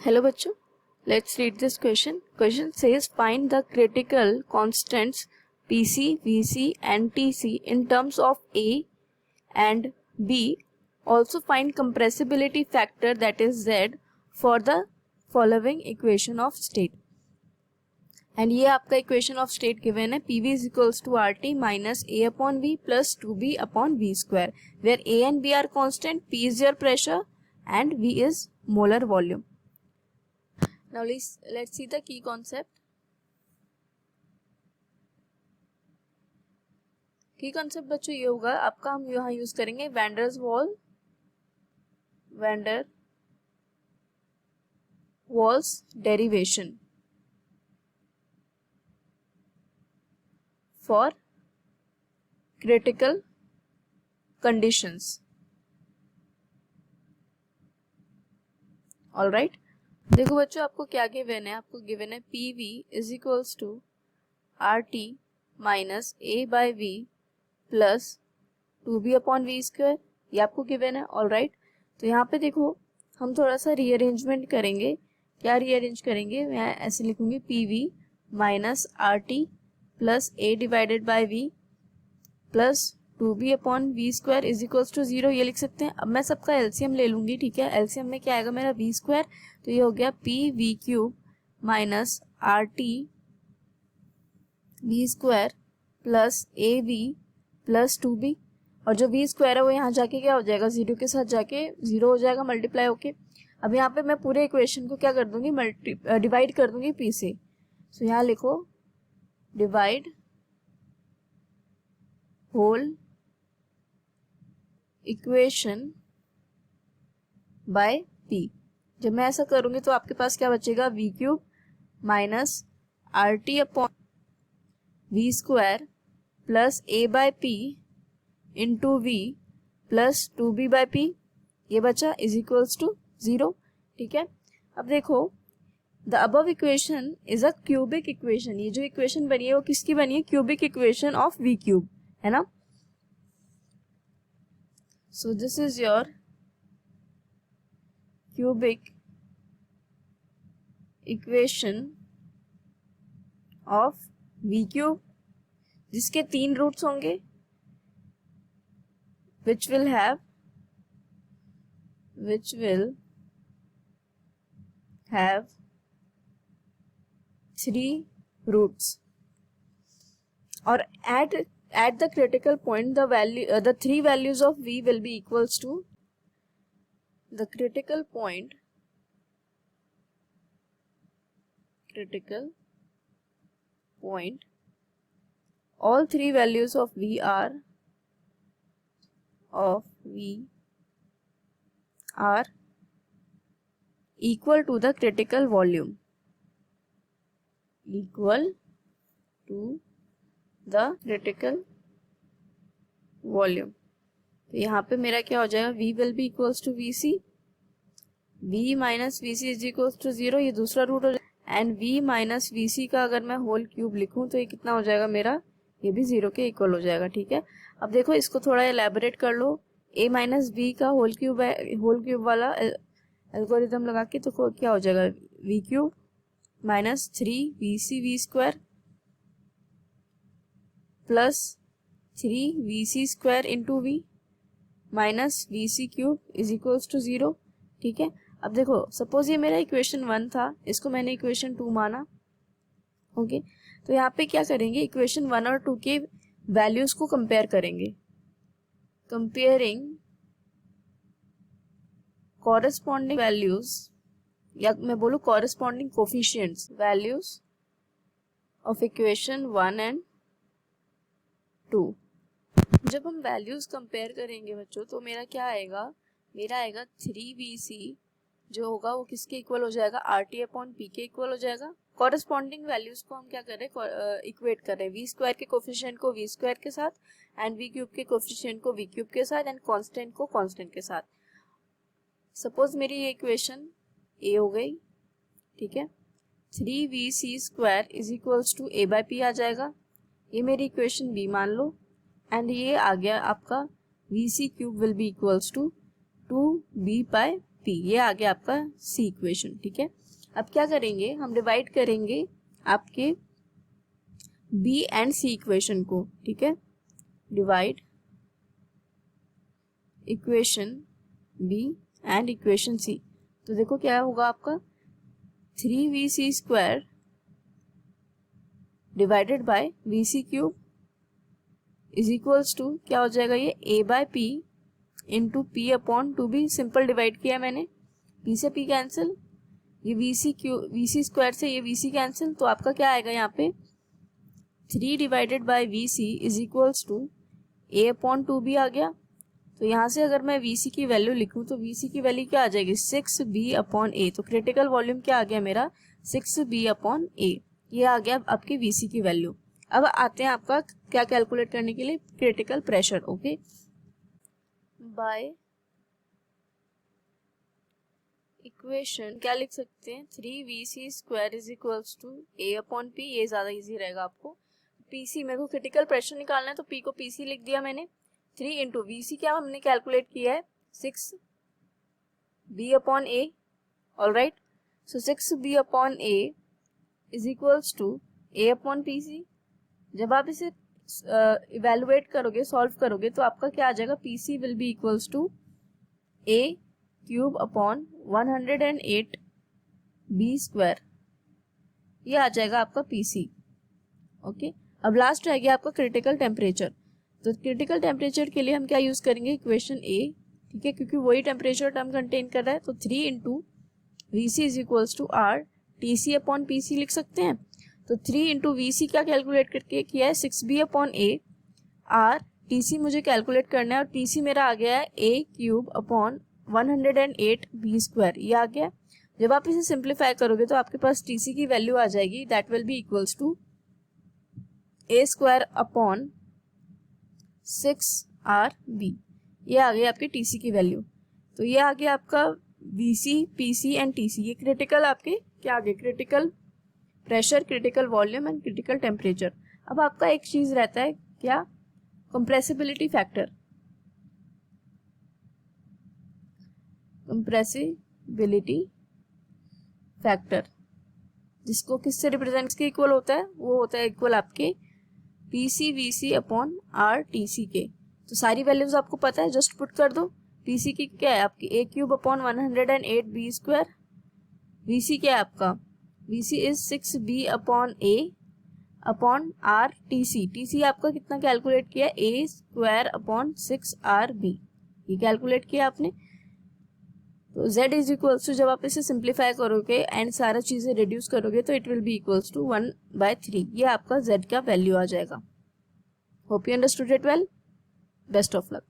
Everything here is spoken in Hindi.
Hello बच्चों, let's read this question. Question says find the critical constants PC, VC and TC in terms of A and B. Also find compressibility factor that is Z for the following equation of state. And ये आपका equation of state given है PV is equals to RT minus A upon V plus 2B upon V square, where A and B are constant, P is your pressure and V is molar volume. Now let's see the key concept. की concept बच्चों ये होगा आपका, हम यहाँ यूज करेंगे wander walls derivation for critical conditions. Alright, देखो बच्चों आपको क्या गिवन है, आपको गिवन है PV is equals to RT minus A by V plus 2B upon V square, ये आपको गिवन है. ऑलराइट, तो यहाँ पे देखो हम थोड़ा सा रीअरेंजमेंट करेंगे. क्या रीअरेंज करेंगे, मैं ऐसे लिखूंगी PV minus RT plus A divided by V plus 2B upon V square is equals to 0, ये लिख सकते हैं. अब मैं सबका एलसीएम ले लूंगी. ठीक है, एलसीएम में क्या आएगा मेरा V स्क्वायर, तो ये हो गया PV cube minus RT V square plus AV plus 2B, और जो V स्क्वायर है वो यहाँ जाके क्या हो जाएगा, 0 के साथ जाके 0 हो जाएगा, मल्टीप्लाई होके. अब यहाँ पे मैं पूरे इक्वेशन को क्या कर दूंगी, डिवाइड कर दूंगी P से. सो यहाँ लिखो divide whole equation by P. जब मैं ऐसा करूंगी तो आपके पास क्या बचेगा, V cube minus RT upon V square plus A by P into V plus 2B by P, ये बचा इज इक्वल्स टू 0. ठीक है, अब देखो the above equation is a cubic equation. ये जो इक्वेशन बनी है वो किसकी बनी है, cubic equation of V cube, है ना. So this is your cubic equation of V cube, जिसके 3 रूट्स होंगे, which will have 3 roots. और at the critical point the 3 values of V will be equals to the critical point all 3 values of V are equal to the critical volume. तो यहाँ पे मेरा क्या हो जाएगा, V will be equals to VC, V minus VC is equals to 0, ये दूसरा रूट हो जाएगा. एंड V माइनस VC का अगर मैं होल क्यूब लिखूं तो ये कितना हो जाएगा मेरा, ये भी 0 के इक्वल हो जाएगा. ठीक है, अब देखो इसको थोड़ा एलैबोरेट कर लो. A माइनस B का होल क्यूब वाला एल्गोरिथम लगा के तो क्या हो जाएगा, V cube minus 3VC V square plus 3VC square into V minus VC cube is equals to 0. ठीक है, अब देखो सपोज ये मेरा इक्वेशन 1 था, इसको मैंने इक्वेशन 2 माना. ओके, तो यहाँ पे क्या करेंगे, इक्वेशन 1 और 2 के वैल्यूज को कंपेयर करेंगे. कंपेयरिंग कॉरेस्पॉन्डिंग वैल्यूज, या मैं बोलूँ corresponding coefficients values of equation 1 and 2. जब हम वैल्यूज कंपेयर करेंगे बच्चों तो मेरा क्या आएगा, मेरा आएगा 3VC जो होगा वो किसके इक्वल हो जाएगा, RT अपॉन P के इक्वल हो जाएगा. कॉरेस्पॉन्डिंग वैल्यूज को हम क्या कर रहे हैं, इक्वेट कर रहे हैं. V स्क्वायर के कोफिशिएंट को V स्क्वायर के साथ, एंड V क्यूब के कोफिशिएंट को V क्यूब के साथ, एंड कांस्टेंट को कांस्टेंट के साथ. सपोज मेरी ये इक्वेशन A हो गई. ठीक है, 3VC square is equals to A by P आ जाएगा. ये मेरी इक्वेशन B मान लो, एंड ये आ गया आपका VC cube will be equals to 2B by P. ये आ गया आपका सी इक्वेशन, ठीक है। अब क्या करेंगे, हम डिवाइड करेंगे आपके बी एंड सी इक्वेशन को, ठीक है। Divide equation B and equation C. तो देखो क्या होगा आपका 3vc² divided by vc³ is equals to क्या हो जाएगा, ये a/p into p/2b। Simple divide किया मैंने, p से p कैंसिल, ये vc² से ये vc कैंसिल, तो आपका क्या आएगा यहाँ पे 3 divided by vc is equals to a/2b आ गया। तो यहाँ से अगर मैं vc की वैल्यू लिखूँ तो vc की वैल्यू क्या आ जाएगी 6b/a। तो क्रिटिकल वॉल्यूम क्या आ गया मेरा 6b/a। ये आ गया आपकी vc की वैल्यू। अब आते हैं आपका क्या कैलकुलेट करने के लिए, critical pressure. Okay, by equation क्या लिख सकते हैं 3vc² is equals to a/p। ये ज्यादा इजी रहेगा आपको। pc मेरे को क्रिटिकल प्रेशर निकालना है तो p को pc लिख दिया मैंने। 3 इंटू vc क्या हमने कैलकुलेट किया है 6b/a। Alright, so 6b/a is equals to a/pc। जब आप इसे इवेलुएट करोगे, सॉल्व करोगे, तो आपका क्या आ जाएगा pc will be equals to a³/108b²। ये आ जाएगा आपका pc। ओके, अब लास्ट रह गया आपका क्रिटिकल टेम्परेचर। तो क्रिटिकल टेम्परेचर के लिए हम क्या यूज करेंगे, इक्वेशन ए, ठीक है, क्योंकि वही टेम्परेचर टर्म कंटेन कर रहा है। तो 3 into vc is equals to r Tc/pc लिख सकते हैं। तो 3 इंटू vc क्या कैलकुलेट करके किया है 6b/a। r Tc मुझे कैलकुलेट करना है और Tc मेरा आ गया है a³/108b²। ये आ गया। जब आप इसे सिंप्लीफाई करोगे तो आपके पास Tc की वैल्यू आ जाएगी, that will be equals to a²/6rb। ये आ गई आपकी Tc की वैल्यू। तो ये आ गया आपका Vc, Pc एंड Tc। ये क्रिटिकल आपके क्या आ गए, critical pressure, critical volume and critical temperature. अब आपका एक चीज रहता है क्या, कंप्रेसिबिलिटी फैक्टर। कंप्रेसिबिलिटी फैक्टर जिसको किससे रिप्रेजेंट के इक्वल होता है, वो होता है इक्वल आपके PCVC/R TC के। तो सारी वैल्यूज आपको पता है, जस्ट पुट कर दो। PC की क्या है आपकी a³/108b²। VC क्या है आपका, VC is 6b/a/R TC। TC आपका कितना कैलकुलेट किया a²/6rb। ये कैलकुलेट किया आपने। तो z इज इक्वल्स टू, जब आप इसे सिंप्लीफाई करोगे एंड सारा चीजें रिड्यूस करोगे तो it will be equals to 1/3। ये आपका z का वैल्यू आ जाएगा। Hope you understood it well. Best of luck.